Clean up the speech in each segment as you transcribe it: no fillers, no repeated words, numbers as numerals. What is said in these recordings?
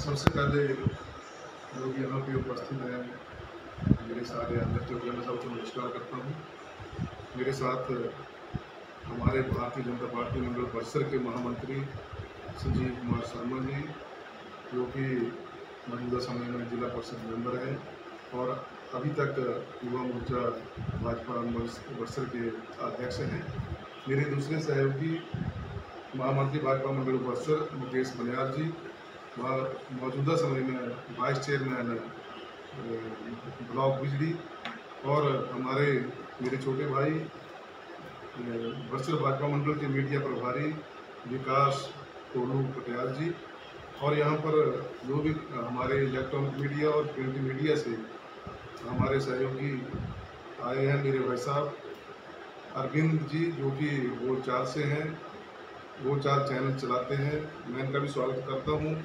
सबसे पहले लोग यहाँ पे उपस्थित हैं, मेरे सारे अध्यक्ष मैं सबको नमस्कार करता हूँ। मेरे साथ हमारे भारतीय जनता पार्टी मंडल बक्सर के महामंत्री संजीव कुमार शर्मा जी, जो कि मौजूदा समय में जिला परिषद मेंबर हैं और अभी तक युवा मोर्चा भाजपा बक्सर के अध्यक्ष हैं। मेरे दूसरे सहयोगी महामंत्री भाजपा मंडल बक्सर मुकेश बनियाल जी, मौजूदा समय में वाइस चेयरमैन ब्लॉक बिजली, और हमारे मेरे छोटे भाई बक्सर भाजपा मंडल के मीडिया प्रभारी विकास टोलू पटियाल जी, और यहाँ पर जो भी हमारे इलेक्ट्रॉनिक मीडिया और प्रिंट मीडिया से हमारे सहयोगी आए हैं, मेरे भाई साहब अरविंद जी, जो कि बोलचाल से हैं, बोलचाल चैनल चलाते हैं, मैं इनका भी स्वागत करता हूँ।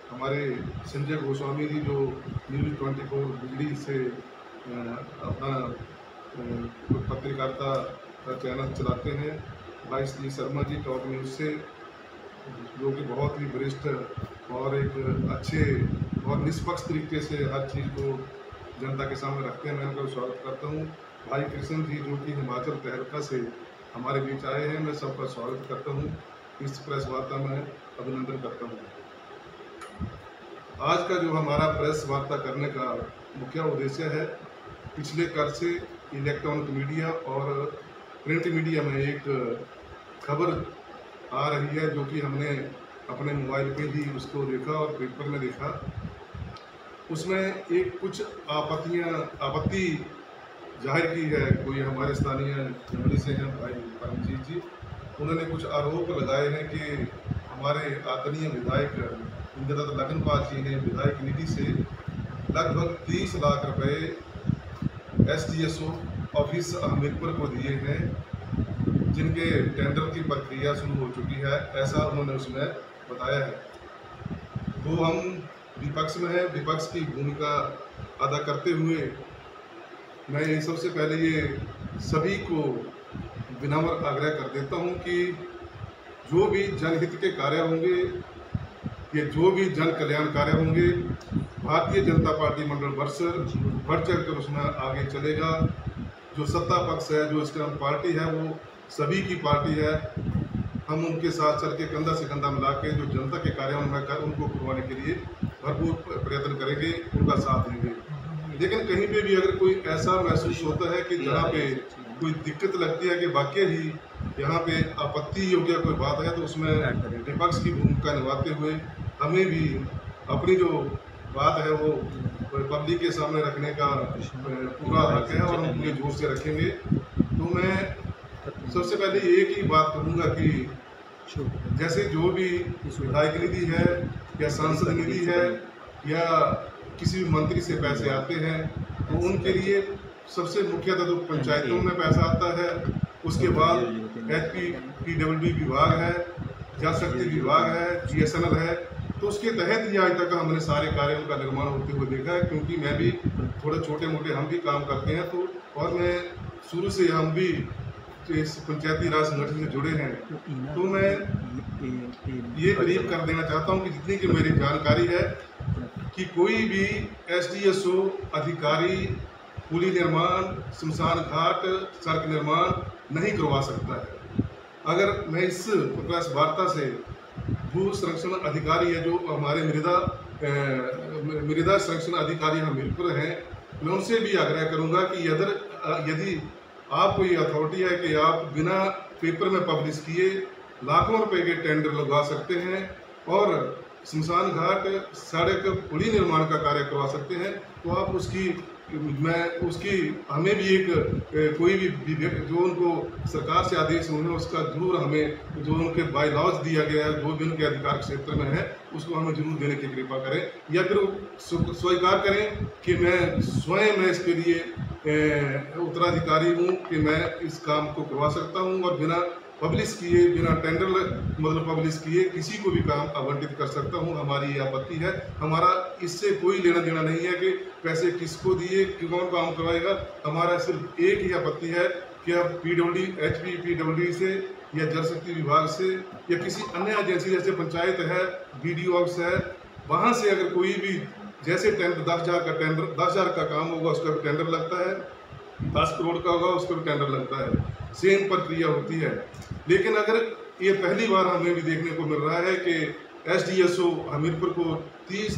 हमारे संजय गोस्वामी जी, जो न्यूज़ 24 बिजली से अपना पत्रकारिता का चैनल चलाते हैं, भाई श्री शर्मा जी टॉप न्यूज़ से, जो कि बहुत ही वरिष्ठ और एक अच्छे और निष्पक्ष तरीके से हर चीज़ को जनता के सामने रखते हैं, मैं उनका स्वागत करता हूँ। भाई कृष्ण जी, जो कि हिमाचल तहलका से हमारे बीच आए हैं, मैं सबका स्वागत करता हूँ। इस प्रेस वार्ता में अभिनंदन करता हूँ। आज का जो हमारा प्रेस वार्ता करने का मुख्य उद्देश्य है, पिछले कल से इलेक्ट्रॉनिक मीडिया और प्रिंट मीडिया में एक खबर आ रही है, जो कि हमने अपने मोबाइल पे ही उसको देखा और पेपर में देखा। उसमें एक कुछ आपत्ति जाहिर की है। कोई हमारे स्थानीय चमड़ी से हैं भाई परमजीत जी, उन्होंने कुछ आरोप लगाए हैं कि हमारे आदरणीय विधायक इंद्रदत्त लखनपाल जी ने विधायक निधि से लगभग 30 लाख रुपए SDSO ऑफिस हमीरपुर को दिए हैं, जिनके टेंडर की प्रक्रिया शुरू हो चुकी है, ऐसा उन्होंने उसमें बताया है। वो हम विपक्ष में हैं, विपक्ष की भूमिका अदा करते हुए मैं सबसे पहले ये सभी को विनम्र आग्रह कर देता हूँ कि जो भी जनहित के कार्य होंगे, ये जो भी जन कल्याण कार्य होंगे, भारतीय जनता पार्टी मंडल बक्सर बढ़ चढ़ कर उसमें आगे चलेगा। जो सत्ता पक्ष है, जो इसका पार्टी है, वो सभी की पार्टी है। हम उनके साथ चल के कंधा से कंधा मिला के जो जनता के कार्य उनको करवाने के लिए भरपूर प्रयत्न करेंगे, उनका साथ देंगे। लेकिन कहीं पे भी अगर कोई ऐसा महसूस होता है कि जहाँ पे कोई दिक्कत लगती है कि वाकई ही यहाँ पे आपत्ति योग्य कोई बात है, तो उसमें विपक्ष की भूमिका निभाते हुए हमें भी अपनी जो बात है वो पब्लिक के सामने रखने का पूरा हक है और हम पूरे जोर से रखेंगे। तो मैं सबसे पहले एक ही बात कहूँगा कि जैसे जो भी विधायक निधि है या सांसद निधि है या किसी भी मंत्री से पैसे आते हैं, तो उनके लिए सबसे मुख्यतः तो पंचायतों में पैसा आता है, उसके बाद PWD विभाग है, जल शक्ति विभाग है, BSNL है। तो उसके तहत ही आज तक हमने सारे कार्यों का निर्माण होते हुए देखा है, क्योंकि मैं भी थोड़े छोटे मोटे हम भी काम करते हैं, तो और मैं शुरू से हम भी इस पंचायती राज संगठन से जुड़े हैं। तो मैं ये ब्रीफ कर देना चाहता हूँ कि जितनी की मेरी जानकारी है कि कोई भी SDSO अधिकारी पुली निर्माण, शमशान घाट, सड़क निर्माण नहीं करवा सकता है। अगर मैं इस प्रेस वार्ता से भू संरक्षण अधिकारी है, जो हमारे मृदा संरक्षण अधिकारी हमीरपुर हैं, मैं उनसे भी आग्रह करूंगा कि यदि आपको ये अथॉरिटी है कि आप बिना पेपर में पब्लिश किए लाखों रुपए के टेंडर लगवा सकते हैं और शमशान घाट, सड़क, पुली निर्माण का कार्य करवा सकते हैं, तो आप उसकी हमें भी एक कोई भी जो उनको सरकार से आदेश होंगे उसका जरूर हमें, जो उनके बाय लॉज दिया गया है, जो भी उनके अधिकार क्षेत्र में है, उसको हमें जरूर देने की कृपा करें, या फिर स्वीकार करें कि मैं स्वयं मैं इसके लिए उत्तराधिकारी हूँ कि मैं इस काम को करवा सकता हूँ और बिना पब्लिश किए, बिना टेंडर मतलब पब्लिश किए किसी को भी काम आवंटित कर सकता हूं। हमारी ये आपत्ति है। हमारा इससे कोई लेना देना नहीं है कि पैसे किसको दिए, कौन काम करवाएगा। हमारा सिर्फ एक ही आपत्ति है कि अब PWD से या जल शक्ति विभाग से या किसी अन्य एजेंसी जैसे पंचायत है, BDO ऑफिस है, वहाँ से अगर कोई भी जैसे टेंडर 10,000 का काम होगा उसका भी टेंडर लगता है, 10 करोड़ का होगा उसका भी टेंडर लगता है, सेम प्रक्रिया होती है। लेकिन अगर ये पहली बार हमें भी देखने को मिल रहा है कि SDSO हमीरपुर को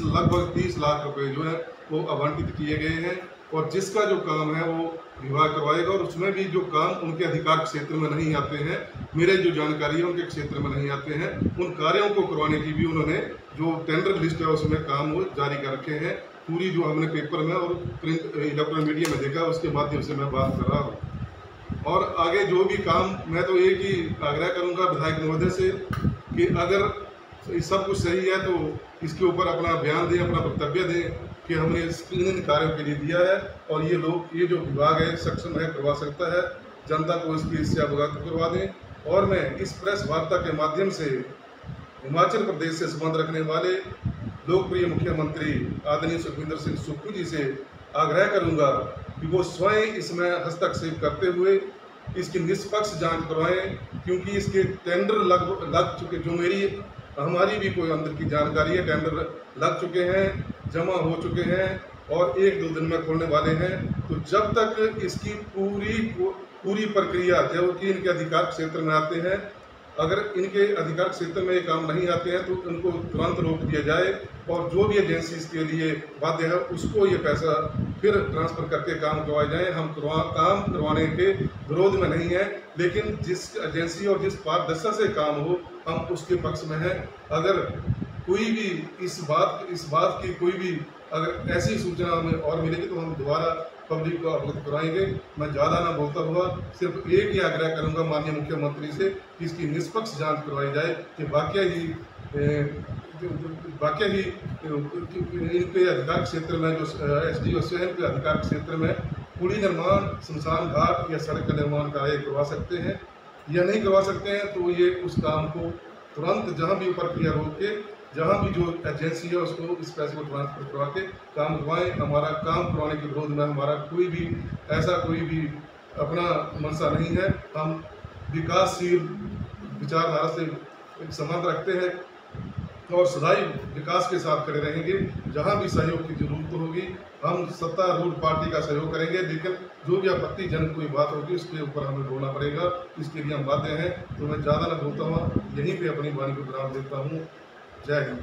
लगभग 30 लाख रुपए जो है वो आवंटित किए गए हैं और जिसका जो काम है वो विभाग करवाएगा और उसमें भी जो काम उनके अधिकार क्षेत्र में नहीं आते हैं, मेरे जो जानकारी है उनके क्षेत्र में नहीं आते हैं, उन कार्यों को करवाने की भी उन्होंने जो टेंडर लिस्ट है उसमें काम वो जारी कर रखे हैं। पूरी जो हमने पेपर में और प्रिंट इलेक्ट्रॉनिक मीडिया में देखा उसके माध्यम से मैं बात कर रहा हूँ। और आगे जो भी काम, मैं तो एक ही आग्रह करूँगा विधायक महोदय से कि अगर सब कुछ सही है तो इसके ऊपर अपना बयान दें, अपना वक्तव्य दें कि हमने इन कार्यों के लिए दिया है और ये जो विभाग है सक्षम है, करवा सकता है, जनता को इससे अवगत करवा दें। और मैं इस प्रेस वार्ता के माध्यम से हिमाचल प्रदेश से संबंध रखने वाले लोकप्रिय मुख्यमंत्री आदरणीय सुखविंदर सिंह सुक्खू जी से आग्रह करूंगा कि वो स्वयं इसमें हस्तक्षेप करते हुए इसकी निष्पक्ष जांच करवाएं, क्योंकि इसके टेंडर लग चुके, जो हमारी भी कोई अंदर की जानकारी है, टेंडर लग चुके हैं, जमा हो चुके हैं और 1-2 दिन में खोलने वाले हैं। तो जब तक इसकी पूरी प्रक्रिया जो कि इनके अधिकार क्षेत्र में आते हैं, अगर इनके अधिकार क्षेत्र में ये काम नहीं आते हैं तो उनको तुरंत रोक दिया जाए और जो भी एजेंसी इसके लिए बाध्य है उसको ये पैसा फिर ट्रांसफर करके काम करवाए जाए। हम काम करवाने के विरोध में नहीं है, लेकिन जिस एजेंसी और जिस पारदर्शिता से काम हो हम उसके पक्ष में हैं। अगर कोई भी इस बात की कोई भी अगर ऐसी सूचना हमें और मिलेगी तो हम दोबारा पब्लिक को अवगत कराएंगे। मैं ज़्यादा ना बोलता हुआ सिर्फ एक ही आग्रह करूंगा माननीय मुख्यमंत्री से कि इसकी निष्पक्ष जांच करवाई जाए कि वाकई ही इनके अधिकार क्षेत्र में जो SDO स्वयं के अधिकार क्षेत्र में पुली निर्माण, शमशान घाट या सड़क का निर्माण कार्य करवा सकते हैं या नहीं करवा सकते हैं, तो ये उस काम को तुरंत जहाँ भी प्रक्रिया रोक के जहाँ भी जो एजेंसी है उसको इस पैसे को ट्रांसफर करवा के काम करवाएं। हमारा काम करवाने के विरोध में हमारा कोई भी अपना मनसा नहीं है। हम विकासशील विचारधारा से संबंध रखते हैं और सदैव विकास के साथ खड़े रहेंगे। जहाँ भी सहयोग की जरूरत होगी हम सत्तारूढ़ पार्टी का सहयोग करेंगे, लेकिन जो भी आपत्तिजनक कोई बात होगी उसके ऊपर हमें बोलना पड़ेगा, इसके लिए हम बाध्य हैं। तो मैं ज़्यादा न बोलता हुआ यहीं पे अपनी वाणी को विराम देता हूँ। जय हिंद।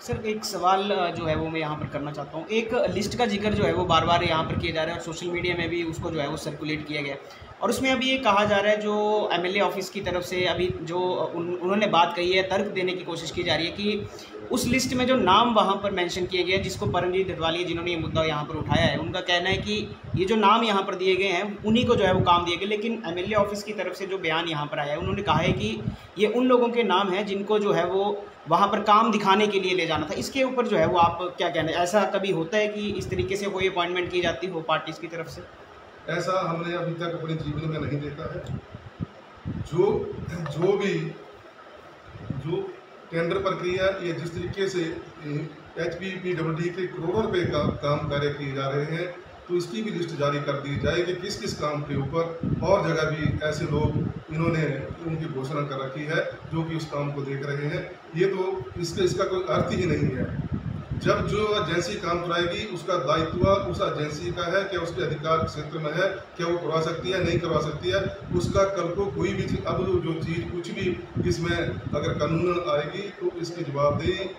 सर एक सवाल जो है वो मैं यहाँ पर करना चाहता हूँ। एक लिस्ट का जिक्र जो है वो बार बार यहाँ पर किया जा रहा है और सोशल मीडिया में भी उसको जो है वो सर्कुलेट किया गया और उसमें अभी ये कहा जा रहा है जो MLA ऑफिस की तरफ से अभी जो उन्होंने बात कही है, तर्क देने की कोशिश की जा रही है कि उस लिस्ट में जो नाम वहाँ पर मेंशन किए गए हैं, जिसको परमजीत ढटवालिया जिन्होंने ये मुद्दा यहाँ पर उठाया है, उनका कहना है कि ये जो नाम यहाँ पर दिए गए हैं उन्हीं को जो है वो काम दिए गए। लेकिन MLA ऑफिस की तरफ से जो बयान यहाँ पर आया है उन्होंने कहा है कि ये उन लोगों के नाम हैं जिनको जो है वो वहाँ पर काम दिखाने के लिए ले जाना था। इसके ऊपर जो है वो आप क्या कहना है, ऐसा कभी होता है कि इस तरीके से कोई अपॉइंटमेंट की जाती हो पार्टीज की तरफ से? ऐसा हमने अभी तक अपने जीवन में नहीं देखा है। जो टेंडर प्रक्रिया ये जिस तरीके से HPPWD के करोड़ों रुपए का काम कार्य किए जा रहे हैं, तो इसकी भी लिस्ट जारी कर दी जाए कि किस किस काम के ऊपर और जगह भी ऐसे लोग इन्होंने उनकी घोषणा कर रखी है जो कि उस काम को देख रहे हैं। ये तो इसका कोई अर्थ ही नहीं है। जब जो एजेंसी काम कराएगी उसका दायित्व उस एजेंसी का है, क्या उसके अधिकार क्षेत्र में है, क्या वो करवा सकती है नहीं करवा सकती है, उसका कल को कोई भी चीज़, अब जो चीज़ कुछ भी इसमें अगर कानून आएगी तो इसकी जवाबदेही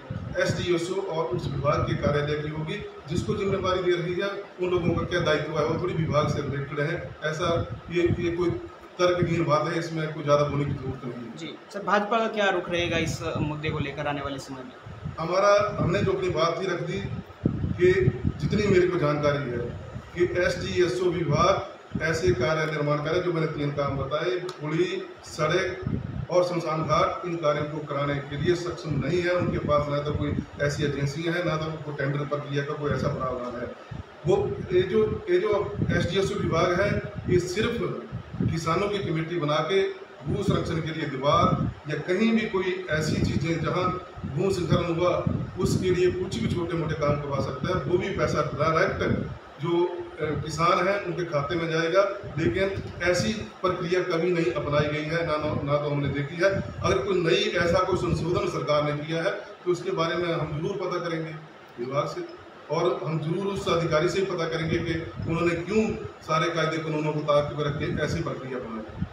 SDSO और उस विभाग के कार्यालय की होगी जिसको जिम्मेदारी दे रही है। उन लोगों का क्या दायित्व है वो थोड़ी विभाग से रिलेटेड है। ऐसा ये कोई तर्कहीन बात है, इसमें कोई ज़्यादा बोलने की जरूरत नहीं है। जी सर, भाजपा का क्या रुख रहेगा इस मुद्दे को लेकर आने वाले समय में? हमने जो अपनी बात ही रख दी कि जितनी मेरे को जानकारी है कि SDSO विभाग ऐसे कार्य निर्माण कार्य जो मैंने 3 काम बताए, पुली, सड़क और शमशान घाट, इन कार्यों को कराने के लिए सक्षम नहीं है। उनके पास ना तो कोई ऐसी एजेंसी है, ना तो कोई टेंडर प्रक्रिया का कोई ऐसा प्रावधान है। ये जो SDSO विभाग है ये सिर्फ किसानों की कमेटी बना के भू संरक्षण के लिए दीवार या कहीं भी कोई ऐसी चीज़ें जहां भू संकलन हुआ उसके लिए कुछ भी छोटे मोटे काम करवा सकता है। वो भी पैसा डायरेक्ट जो किसान हैं उनके खाते में जाएगा, लेकिन ऐसी प्रक्रिया कभी नहीं अपनाई गई है, ना तो हमने देखी है। अगर कोई नई ऐसा कोई संशोधन सरकार ने किया है तो उसके बारे में हम जरूर पता करेंगे विभाग से, और हम जरूर उस अधिकारी से ही पता करेंगे कि उन्होंने क्यों सारे कायदे कानूनों को ताक में रख के ऐसी प्रक्रिया बनाई।